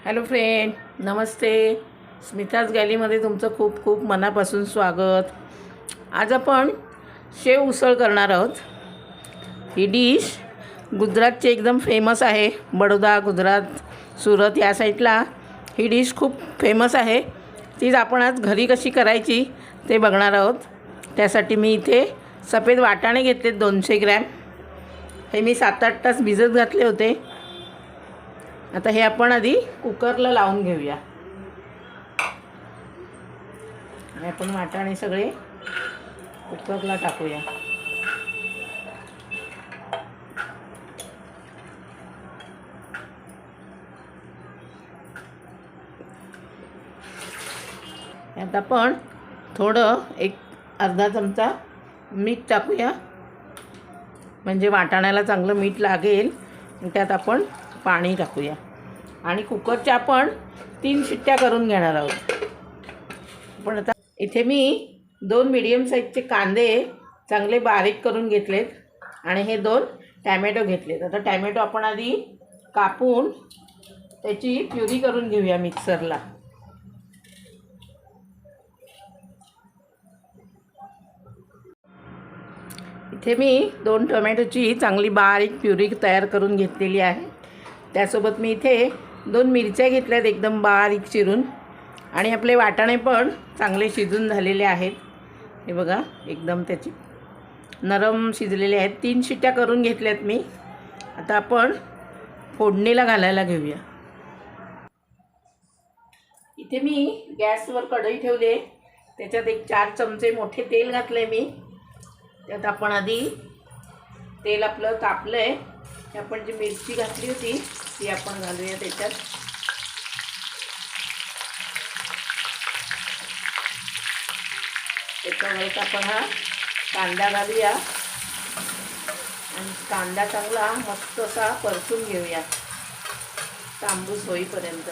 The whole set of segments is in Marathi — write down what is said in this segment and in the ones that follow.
हॅलो फ्रेंड, नमस्ते. स्मिताज गॅलीमध्ये तुमचं खूप खूप मनापासून स्वागत. आज आपण शेव उसळ करणार आहोत. ही डिश गुजरातची एकदम फेमस आहे. बडोदा, गुजरात, सुरत या साईडला ही डिश खूप फेमस आहे. तीच आपण आज घरी कशी करायची ते बघणार आहोत. त्यासाठी मी इथे सफेद वाटाणे घेतले 200 ग्रॅम. हे मी 7-8 तास भिजत घातले होते. आता हे आपण आधी कुकरला लावून घेऊया. आणि आपण वाटाणे सगळे कुकरला टाकूया. यात आपण थोडं एक अर्धा चमचा मीठ टाकूया, म्हणजे वाटाण्याला चांगलं मीठ लागेल. त्यात आपण पाणी टाकूया आणि कुकरच्या आपण 3 शिट्ट्या करून घेणार आहोत. पण आता इथे मी 2 मीडियम साईजचे कांदे चांगले बारीक करून घेतलेत आणि हे 2 टॅमॅटो घेतलेत. आता टॅमॅटो आपण आधी कापून त्याची प्युरी करून घेऊया मिक्सरला. इथे मी 2 टोमॅटोची चांगली बारीक प्युरी तयार करून घेतलेली आहे. त्यासोबत मी इथे 2 मिरच्या घेतल्यात एकदम बारीक चिरून. आणि आपले वाटाणे पण चांगले शिजून झालेले आहेत. हे बघा, एकदम त्याची नरम शिजलेले आहेत. 3 शिट्ट्या करून घेतल्यात मी. आता आपण फोडणीला घालायला घेऊया. इथे मी गॅसवर कढई ठेवले. त्याच्यात एक 4 चमचे मोठे तेल घातले मी. त्यात आपण आधी तेल आपलं तापलं आहे. आपण जी मिरची घातली होती ती आपण घालूया त्याच्यात. त्याच्यावर आपण हा कांदा घालूया आणि कांदा चांगला मस्त असा परतून घेऊया तांबूस होईपर्यंत.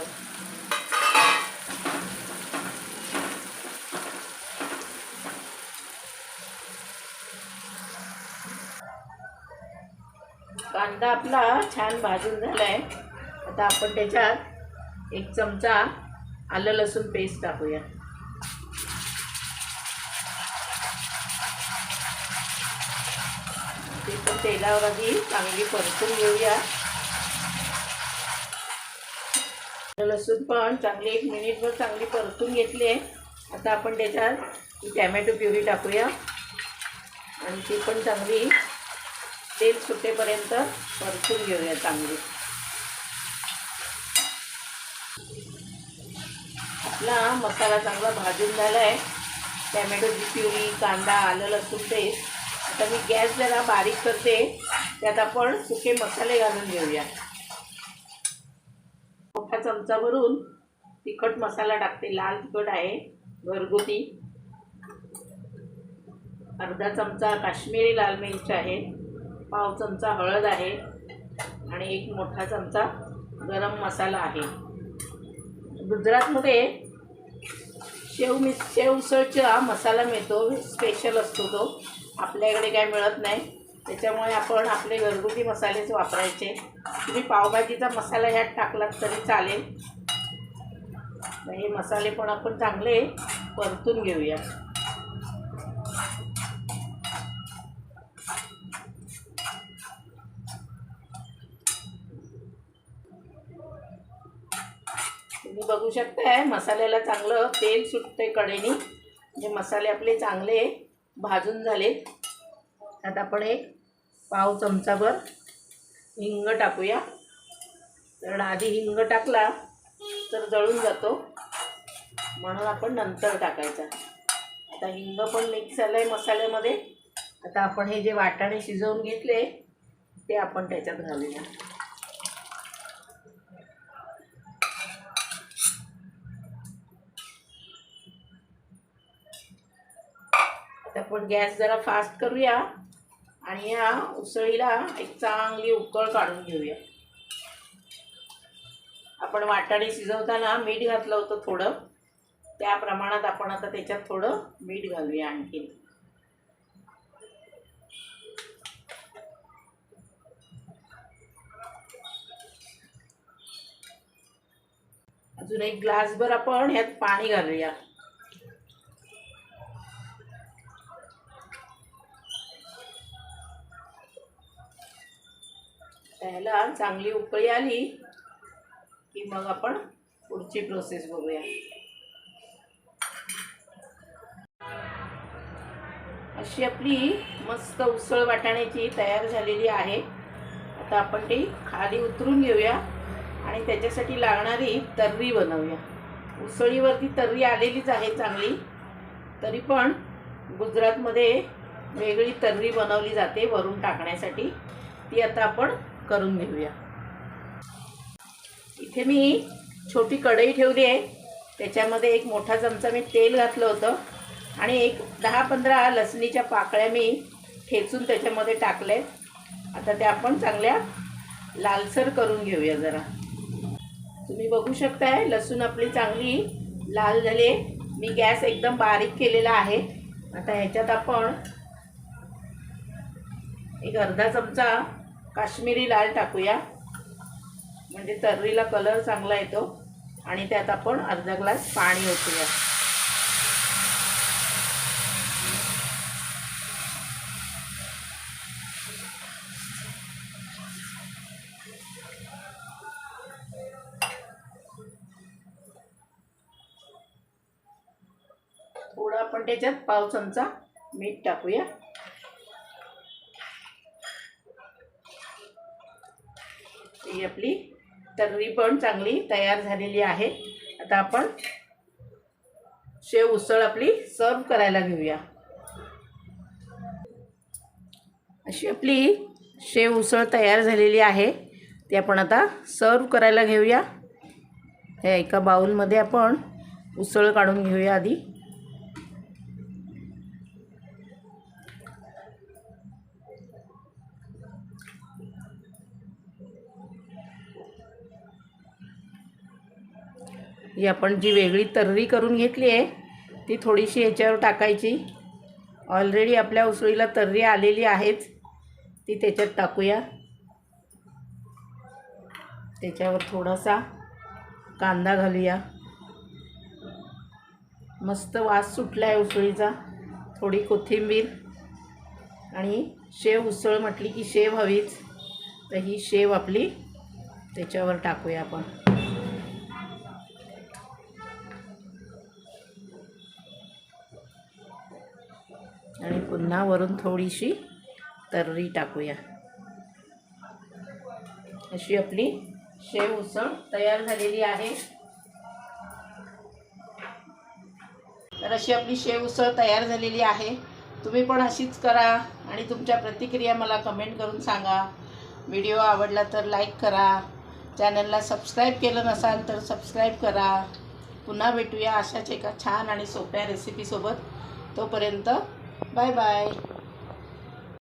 कांदा आपला छान भाजून झाला आहे. आता आपण त्याच्यात 1 चमचा आलं लसूण पेस्ट टाकूया. ते पण तेलावर आधी चांगली परतून घेऊया. आलं लसूण पण चांगली 1 मिनिटभर चांगली परतून घेतली आहे. आता आपण त्याच्यात टॅमॅटो प्युरी टाकूया आणि ती पण चांगली तेल सुटेपर्यंत परतून घेऊया चांगली. आपला मसाला चांगला भाजून झाला आहे. टॅमॅटोची प्युरी, कांदा, आलं लसूण पेस्ट. आता मी गॅस जरा बारीक करते. त्यात आपण सुके मसाले घालून घेऊया. मोठा चमचा भरून तिखट मसाला टाकते. लाल तिखट आहे घरगुती. अर्धा चमचा काश्मीरी लाल मिर्च आहे. पाव चमचा हळद आहे आणि 1 मोठा चमचा गरम मसाला आहे. गुजरातमध्ये शेव उसळचा मसाला मिळतो, स्पेशल असतो तो. आपल्याकडे काय मिळत नाही. त्याच्यामुळे आपण आपले घरगुती मसालेच वापरायचे. तुम्ही पावभाजीचा मसाला ह्यात टाकलात तरी चालेल. हे मसाले पण आपण चांगले परतून घेऊया. तुम्ही बघू शकताय मसाल्याला चांगलं तेल सुटते कडेने. म्हणजे मसाले आपले चांगले भाजून झाले. त्यात आपण 1 पाव चमचाभर हिंग टाकूया. कारण आधी हिंग टाकला तर जळून जातो, म्हणून आपण नंतर टाकायचा. आता हिंग पण मिक्स झालं आहे मसाल्यामध्ये. आता आपण हे जे वाटाणे शिजवून घेतले ते आपण त्याच्यात घालूया. आपण गॅस जरा फास्ट करूया आणि या उसळीला एक चांगली उकळ काढून घेऊया. आपण वाटाणे शिजवताना मीठ घातलं होतं थोडं, त्या प्रमाणात आपण आता त्याच्यात थोडं मीठ घालूया आणखी. अजून एक ग्लासभर आपण ह्यात पाणी घालूया. त्याला चांगली उकळी आली की मग आपण पुढची प्रोसेस बघूया. अशी आपली मस्त उसळ वाटाण्याची तयार झालेली आहे. आता आपण ती खाली उतरून घेऊया आणि त्याच्यासाठी लागणारी तर्री बनवूया. उसळीवरती तर्री आलेलीच आहे चांगली, तरी पण गुजरातमध्ये वेगळी तर्री बनवली जाते वरून टाकण्यासाठी. ती आता आपण करून घेऊया. इथे मी छोटी कढई ठेवली आहे. त्याच्यामध्ये एक मोठा चमचा मी तेल घातलं होतं आणि एक 10-15 लसणीच्या पाकळ्या मी ठेचून त्याच्यामध्ये टाकल्या. आता त्या आपण चांगल्या लालसर करून घेऊया. जरा तुम्ही बघू शकताय लसूण आपली चांगली लाल झाली. मी गॅस एकदम बारीक केलेला आहे. आता ह्याच्यात आपण एक अर्धा चमचा काश्मीरी लाल टाकूया, म्हणजे तर्रीला कलर चांगला येतो. आणि त्यात आपण अर्धा ग्लास पाणी ओतूया. थोडं आपण त्याच्यात पाव चमचा मीठ टाकूया. ही आपली तर्री पण चांगली तयार झालेली आहे. आता आपण शेव उसळ आपली सर्व करायला घेऊया. अशी आपली शेव उसळ तयार झालेली आहे. ती आपण आता सर्व करायला घेऊया. ह्या एका बाउलमध्ये आपण उसळ काढून घेऊया आधी. ही आपण जी वेगळी तर्री करून घेतली आहे ती थोडीशी ह्याच्यावर टाकायची. ऑलरेडी आपल्या उसळीला तर्री आलेली आहेच, ती त्याच्यात टाकूया. त्याच्यावर थोडासा कांदा घालूया. मस्त वास सुटला आहे उसळीचा. थोडी कोथिंबीर आणि शेव उसळ म्हटली की शेव हवीच, तर ही शेव आपली त्याच्यावर टाकूया आपण. आणि पुन्हा वरून थोडीशी तर्री टाकूया. अशी आपली शेव उसळ तयार झालेली आहे. तर अशी आपली शेव उसळ तयार झालेली आहे. तुम्ही पण अशीच करा आणि तुमच्या प्रतिक्रिया मला कमेंट करून सांगा. व्हिडिओ आवडला तर लाईक करा. चॅनलला सबस्क्राईब केलं नसाल तर सबस्क्राईब करा. पुन्हा भेटूया अशाच एका छान आणि सोप्या रेसिपीसोबत. तोपर्यंत बाय बाय.